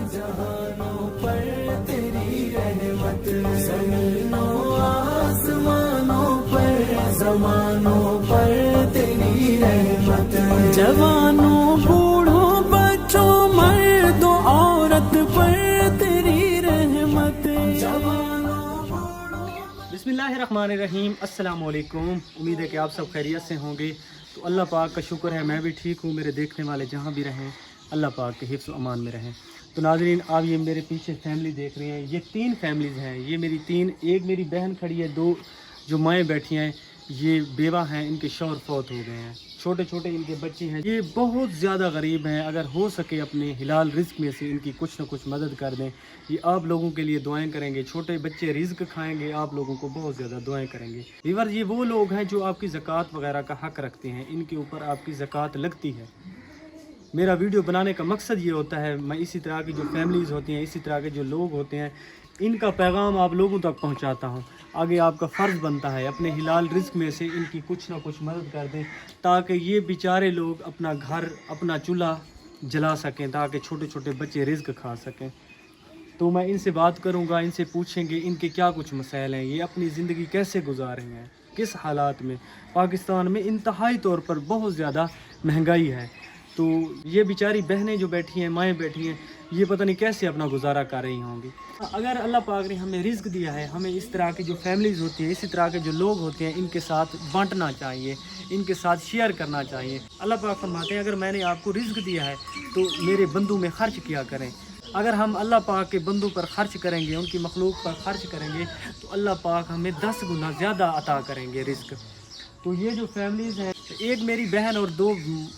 जहानों पर तेरी रहमत, ज़मीनों आसमानों पर, ज़मानों पर तेरी रहमत। जवानों बूढ़ों बच्चों मर्दों औरत पर तेरी रहमत। बिस्मिल्लाहिर्रहमानिर्रहीम। अस्सलाम वालेकुम। उम्मीद है कि आप सब खैरियत से होंगे। तो अल्लाह पाक का शुक्र है मैं भी ठीक हूँ। मेरे देखने वाले जहाँ भी रहें अल्लाह पाक के हिफ्ज़ अमान में रहें। तो नाज़रीन, आप ये मेरे पीछे फैमिली देख रहे हैं, ये 3 फैमिलीज़ हैं। ये मेरी 3, एक मेरी बहन खड़ी है, 2 जो माएँ बैठी हैं, ये बेवा हैं, इनके शौहर फौत हो गए हैं, छोटे छोटे इनके बच्चे हैं। ये बहुत ज़्यादा गरीब हैं। अगर हो सके अपने हिलाल रिज़्क में से इनकी कुछ ना कुछ मदद कर दें। ये आप लोगों के लिए दुआएं करेंगे। छोटे बच्चे रिज़्क खाएंगे, आप लोगों को बहुत ज़्यादा दुआएं करेंगे। व्यूअर्स, ये वो लोग हैं जो आपकी ज़कात वगैरह का हक़ रखते हैं, इनके ऊपर आपकी ज़कात लगती है। मेरा वीडियो बनाने का मकसद ये होता है, मैं इसी तरह की जो फैमिलीज़ होती हैं, इसी तरह के जो लोग होते हैं, इनका पैगाम आप लोगों तक पहुंचाता हूं। आगे आपका फ़र्ज़ बनता है अपने हिलाल रिज़्क में से इनकी कुछ ना कुछ मदद कर दें, ताकि ये बेचारे लोग अपना घर, अपना चूल्हा जला सकें, ताकि छोटे छोटे बच्चे रिज़्क खा सकें। तो मैं इनसे बात करूंगा, इनसे पूछेंगे इनके क्या कुछ मसाइल हैं, ये अपनी ज़िंदगी कैसे गुजार रहे हैं, किस हालात में। पाकिस्तान में इंतहाई तौर पर बहुत ज़्यादा महंगाई है। तो ये बेचारी बहनें जो बैठी हैं, माएँ बैठी हैं, ये पता नहीं कैसे अपना गुजारा कर रही होंगी। अगर अल्लाह पाक ने हमें रिज़्क दिया है, हमें इस तरह की जो फैमिलीज़ होती हैं, इसी तरह के जो लोग होते हैं, इनके साथ बांटना चाहिए, इनके साथ शेयर करना चाहिए। अल्लाह पाक फरमाते हैं, अगर मैंने आपको रिज़्क दिया है तो मेरे बंदों में ख़र्च किया करें। अगर हम अल्लाह पाक के बंदों पर ख़र्च करेंगे, उनकी मखलूक पर ख़र्च करेंगे, तो अल्लाह पाक हमें 10 गुना ज़्यादा अता करेंगे रिज़्क। तो ये जो फैमिलीज़ हैं, एक मेरी बहन और 2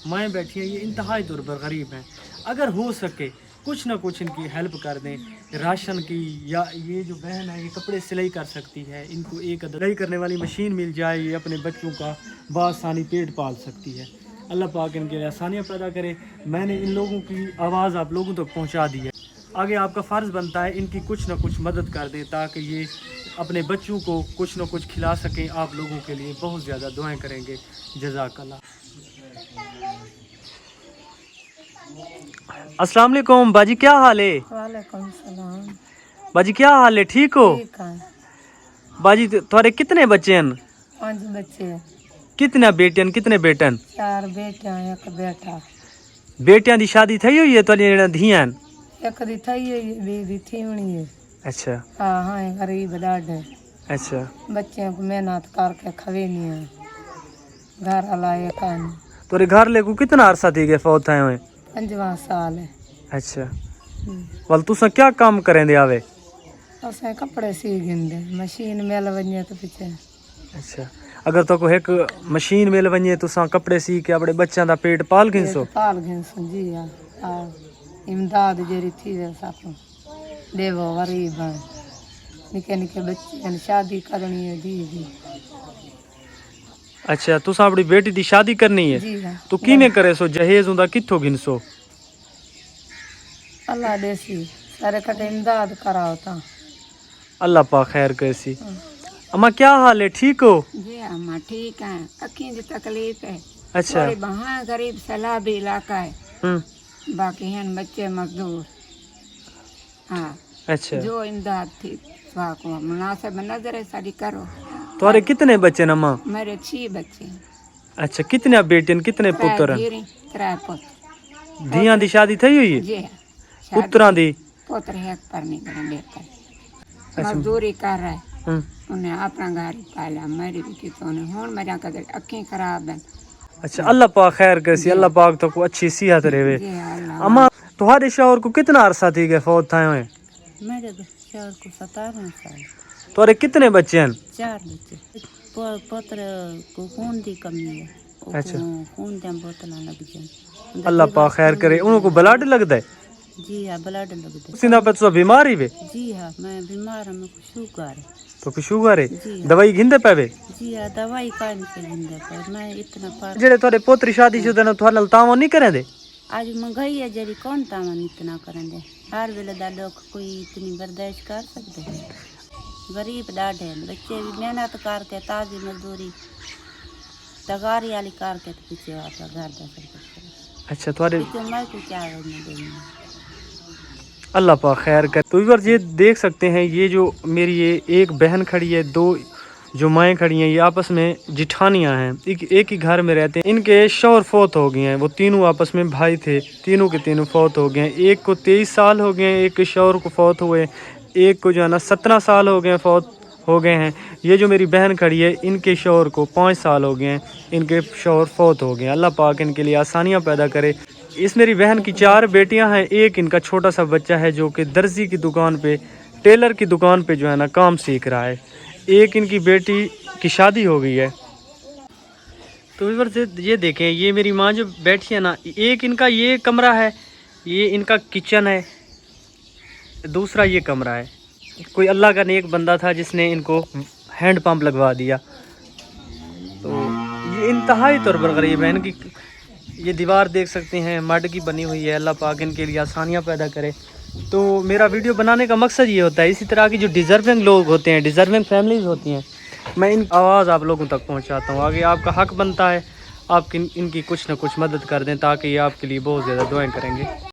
माएँ बैठी हैं, ये इंतहाई तौर पर गरीब हैं। अगर हो सके कुछ ना कुछ इनकी हेल्प कर दें, राशन की, या ये जो बहन है ये कपड़े सिलाई कर सकती है, इनको एक सिलाई करने वाली मशीन मिल जाए, ये अपने बच्चों का बासानी पेट पाल सकती है। अल्लाह पाक इनके लिए आसानियाँ पैदा करे। मैंने इन लोगों की आवाज़ आप लोगों तक पहुँचा दी है। आगे आपका फ़र्ज़ बनता है इनकी कुछ ना कुछ मदद कर दें, ताकि ये अपने बच्चों को कुछ ना कुछ खिला सकें। आप लोगों के लिए बहुत ज़्यादा दुआएं करेंगे। जज़ाकल्लाह। अस्सलाम वालेकुम बाजी, क्या हाल है? वालेकुम सलाम। बाजी क्या हाल है, ठीक हो? ठीक है। बाजी तुम्हारे कितने बच्चे हैं? 5 बच्चे। कितने बेटियां कितने बेटन? 4 बेटियां 1 बेटा। बेटियां दी शादी थई हुई है? तो धियां एक दी थई है, बीवी थी हुई है। अच्छा। हाँ हाँ, गरीब डाढ़े। अच्छा। बच्चे को मेहनत करके खवे नहीं है, घर हलाए का नहीं। तोरे घर ले को कितना अरसा थी गए फौत आए हुए? 5वां साल है। अच्छा। वाल तुसा क्या काम करें दे आवे? असें कपड़े सी गिंदे, मशीन मेल वने तो पीछे। अच्छा। अगर तो को एक मशीन मिल वने तुसा कपड़े सी के अपने बच्चों दा पेट पाल गिनसो? पाल गिनसो जी। हाँ, इमदाद जेरी थी वे साको देवो गरीब है। निके निके बच्चे शादी करनी है दी। अच्छा, तुसा अपनी बेटी दी शादी करनी है? जी हाँ। तो किवें करे सो? जहेज हुंदा कित्थों गिनसो? अल्लाह देसी सारे कटे इमदाद कराओ ता। अल्लाह पाक खैर कैसी। अम्मा क्या हाल है, ठीक हो? जी अम्मा ठीक है, अखियों की तकलीफ है। अच्छा। थोड़ी वहाँ गरीब सैलाबी इलाका है, बाकी हैं बच्चे मजदूर। हाँ। अच्छा। जो इमदाद थी को मुनासिब नजर सारी करो। तुम्हारे कितने बच्चे न अम्मा? मेरे 6 बच्चे। अच्छा, कितने बेटियां कितने पुत्र? 3 पुत्र। धियां दी शादी थई हुई है? जी। पुत्रां दी? पुत्र है पर नहीं करे लेकर मजदूरी कर रहा है। उन्हें अपना घर ही पाला, मेरी भी कितों ने हुन मेरा कदर अखी खराब है। अच्छा, अल्लाह पाक खैर कैसी, अल्लाह पाक तो को अच्छी सेहत रहे। जी अल्लाह। अम्मा तुम्हारे शौहर को कितना अरसा थी गए फौत थाए हुए? मेरे शौहर को 17 साल। तुम्हारे कितने बच्चे हैं? 4 बच्चे। पुत्र को खून की कमी है। अच्छा। खून की बोतल लग जाए। अल्लाह पाक खैर करे। उनको ब्लड लगता है? जी हाँ, ब्लड लगता है। सीना पे तो बीमारी वे? जी हाँ, मैं बीमार हूँ, मेरे को शुगर है। तो शुगर है? जी। दवाई घिंदे पे? जी हाँ, दवाई कायम से घिंदे पे। मैं इतना पार जेड़े थोड़े पोतरी शादी शुदा ने थोड़ा ताव नहीं करे दे? आज महंगाई है जरी, कौन तावन इतना करेंगे? हर वेले दा लोग कोई इतनी बर्दाश्त कर सकते हैं? गरीब डाढ़े हैं, बच्चे भी मेहनत करके ताजी मजदूरी तगारी वाली करके तो पीछे आपका घर जा सकते। अच्छा, तुम्हारे मैं को क्या देंगे? اللہ پاک خیر کر. تو ویورز یہ دیکھ سکتے ہیں یہ جو میری یہ ایک بہن کھڑی ہے, دو جو مائیں کھڑی ہیں, یہ آپس میں جٹھانیاں ہیں, ایک ہی گھر میں رہتے ہیں. ان کے شوہر فوت ہو گئے ہیں, وہ تینوں آپس میں بھائی تھے, تینوں کے تینوں فوت ہو گئے ہیں. ایک کو 23 سال ہو گئے ہیں, ایک کے شوہر کو فوت ہوئے, ایک کو جو ہے نا 17 سال ہو گئے ہیں, فوت ہو گئے ہیں. یہ جو میری بہن کھڑی ہے ان کے شوہر کو 5 سال ہو گئے ہیں, ان کے شوہر فوت ہو گئے ہیں. اللہ پاک ان کے لیے آسانیاں پیدا کرے. اس میری بہن کی 4 بیٹیاں ہیں, ایک ان کا چھوٹا سا بچہ ہے جو کہ درزی کی دکان پہ, ٹیلر کی دکان پہ جو ہے نا کام سیکھ رہا ہے. ایک ان کی بیٹی کی شادی ہو گئی ہے. تو ویورز یہ دیکھیں, یہ میری ماں جو بیٹھی ہے نا, ایک ان کا یہ کمرہ ہے, یہ ان کا کچن ہے, دوسرا یہ کمرہ ہے. کوئی اللہ کا نیک بندہ تھا جس نے ان کو ہینڈ پمپ لگوا دیا. تو یہ انتہائی طور پر غریب ہے. ان کی یہ دیوار دیکھ سکتے ہیں مڈ کی بنی ہوئی ہے. اللہ پاک ان کے لیے آسانیاں پیدا کرے. تو میرا ویڈیو بنانے کا مقصد یہ ہوتا ہے, اسی طرح کی جو ڈیزرونگ لوگ ہوتے ہیں, ڈیزرونگ فیملیز ہوتی ہیں, میں ان آواز آپ لوگوں تک پہنچاتا ہوں. آگے آپ کا حق بنتا ہے آپ ان کی کچھ نہ کچھ مدد کر دیں, تاکہ یہ آپ کے لیے بہت زیادہ دعائیں کریں گے.